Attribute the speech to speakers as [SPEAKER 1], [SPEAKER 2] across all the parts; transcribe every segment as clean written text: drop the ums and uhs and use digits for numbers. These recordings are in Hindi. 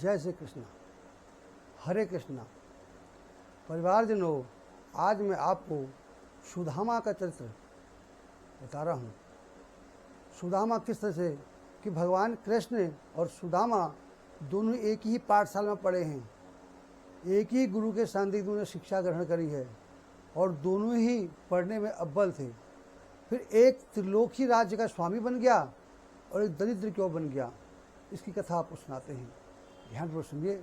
[SPEAKER 1] जय श्री कृष्ण, हरे कृष्णा। परिवारजनों, आज मैं आपको सुदामा का चरित्र बता रहा हूँ। सुदामा किस तरह से कि भगवान कृष्ण और सुदामा दोनों एक ही पाठशाला में पढ़े हैं, एक ही गुरु के सानिध्य में शिक्षा ग्रहण करी है और दोनों ही पढ़ने में अव्वल थे। फिर एक त्रिलोकी राज्य का स्वामी बन गया और एक दरिद्र क्यों बन गया, इसकी कथा आपको सुनाते हैं। ध्यान पूर्वक सुनिए।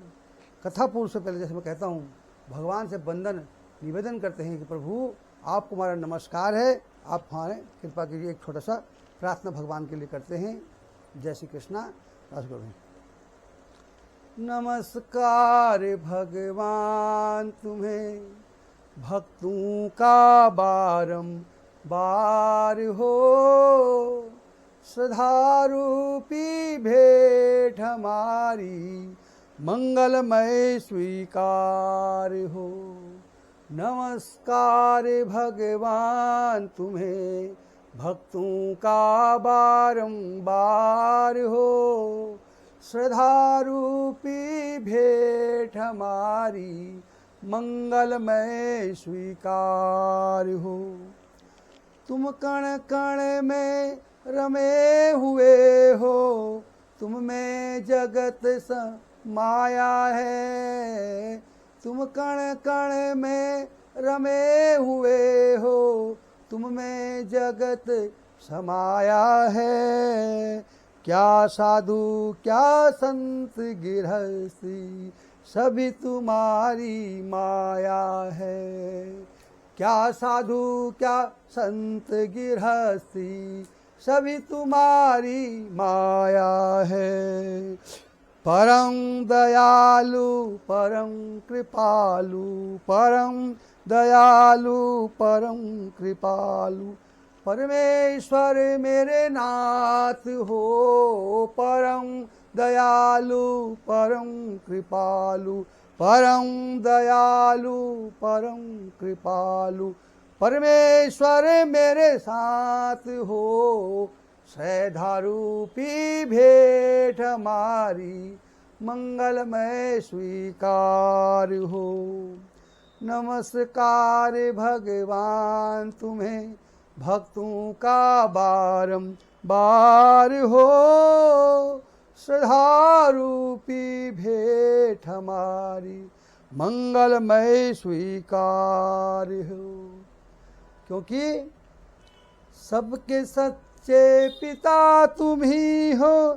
[SPEAKER 1] कथा पूर्व से पहले जैसे मैं कहता हूँ, भगवान से बंदन निवेदन करते हैं कि प्रभु आपको हमारा नमस्कार है, आप हमारे कृपा कीजिए। एक छोटा सा प्रार्थना भगवान के लिए करते हैं। जय श्री कृष्णा। नमस्कार भगवान तुम्हें, भक्तों का बारंबार हो, श्रद्धा रूपी भेंट हमारी मंगलमय स्वीकार हो। नमस्कार भगवान तुम्हें, भक्तों का बारंबार हो, श्रद्धा रूपी भेंट हमारी मंगलमय स्वीकार हो। तुम कण कण में रमे हुए हो, तुम में जगत समाया है। तुम कण कण में रमे हुए हो, तुम में जगत समाया है। क्या साधु क्या संत गृहस्थी, सभी तुम्हारी माया है। क्या साधु क्या संत गृहस्थी, सभी तुम्हारी माया है। परम दयालु परम कृपालु, परम दयालु परम कृपालु, परमेश्वर मेरे नाथ हो। परम दयालु परम कृपालु, परम दयालु परम कृपालु, परमेश्वर मेरे साथ हो। श्रद्धा रूपी भेंट हमारी मंगलमय स्वीकार हो। नमस्कार भगवान तुम्हें, भक्तों का बारंबार हो, श्रद्धा रूपी भेंट हमारी मंगलमय स्वीकार हो। क्योंकि सबके सच्चे पिता तुम ही हो,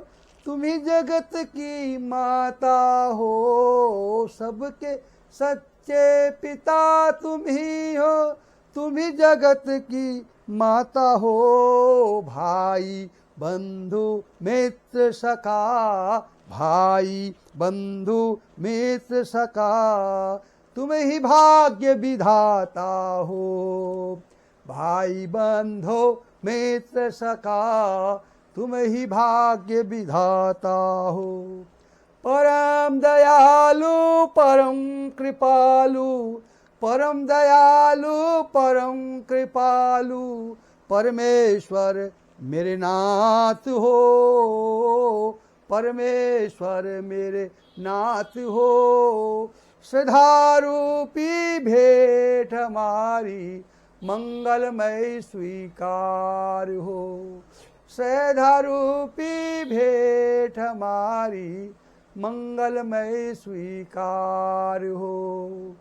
[SPEAKER 1] तुम ही जगत की माता हो। सबके सच्चे पिता तुम ही हो, तुम ही जगत की माता हो। भाई बंधु मित्र सखा, भाई बंधु मित्र सखा, तुम ही भाग्य विधाता हो। भाई बंधु मित्र सखा, तुम ही भाग्य विधाता हो। परम दयालु परम कृपालु, परम दयालु परम कृपालु, परमेश्वर मेरे नाथ हो। परमेश्वर मेरे नाथ हो। श्रद्धा रूपी भेंट हमारी मंगलमय स्वीकार हो। श्रद्धा रूपी भेंट हमारी मंगलमय स्वीकार हो।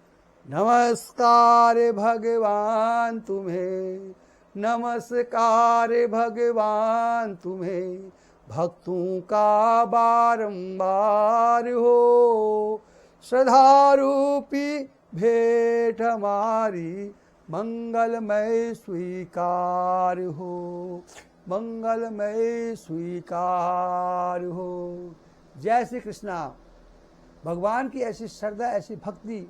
[SPEAKER 1] नमस्कार भगवान तुम्हें, नमस्कार भगवान तुम्हें, भक्तों का बारंबार हो। श्रद्धा रूपी भेंट हमारी मंगलमय स्वीकार हो। मंगलमय स्वीकार हो। जय श्री कृष्णा। भगवान की ऐसी श्रद्धा, ऐसी भक्ति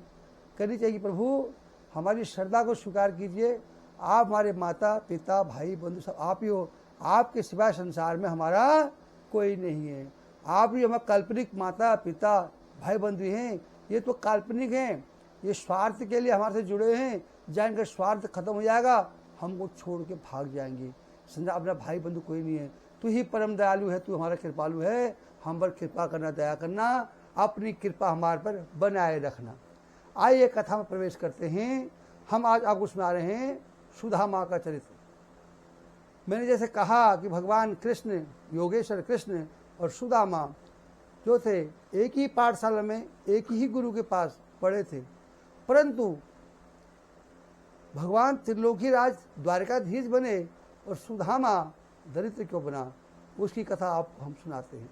[SPEAKER 1] करनी चाहिए। प्रभु हमारी श्रद्धा को स्वीकार कीजिए। आप हमारे माता पिता भाई बंधु सब आप ही हो। आपके सिवाय संसार में हमारा कोई नहीं है। आप ही हमारे काल्पनिक माता पिता भाई बंधु हैं, ये तो काल्पनिक हैं। ये स्वार्थ के लिए हमारे से जुड़े हैं। जब इनका स्वार्थ खत्म हो जाएगा हमको छोड़ के भाग जाएंगे। संसार अपना भाई बंधु कोई नहीं है। तू ही परम दयालु है, तू हमारा कृपालु है। हम पर कृपा करना, दया करना। अपनी कृपा हमारे पर बनाए रखना। आइए कथा में प्रवेश करते हैं। हम आज आपको सुना रहे हैं सुदामा का चरित्र। मैंने जैसे कहा कि भगवान कृष्ण, योगेश्वर कृष्ण और सुदामा जो थे एक ही पाठशाला में एक ही गुरु के पास पढ़े थे, परंतु भगवान त्रिलोकी राज द्वारकाधीश बने और सुदामा दरिद्र क्यों बना, उसकी कथा आपको हम सुनाते हैं।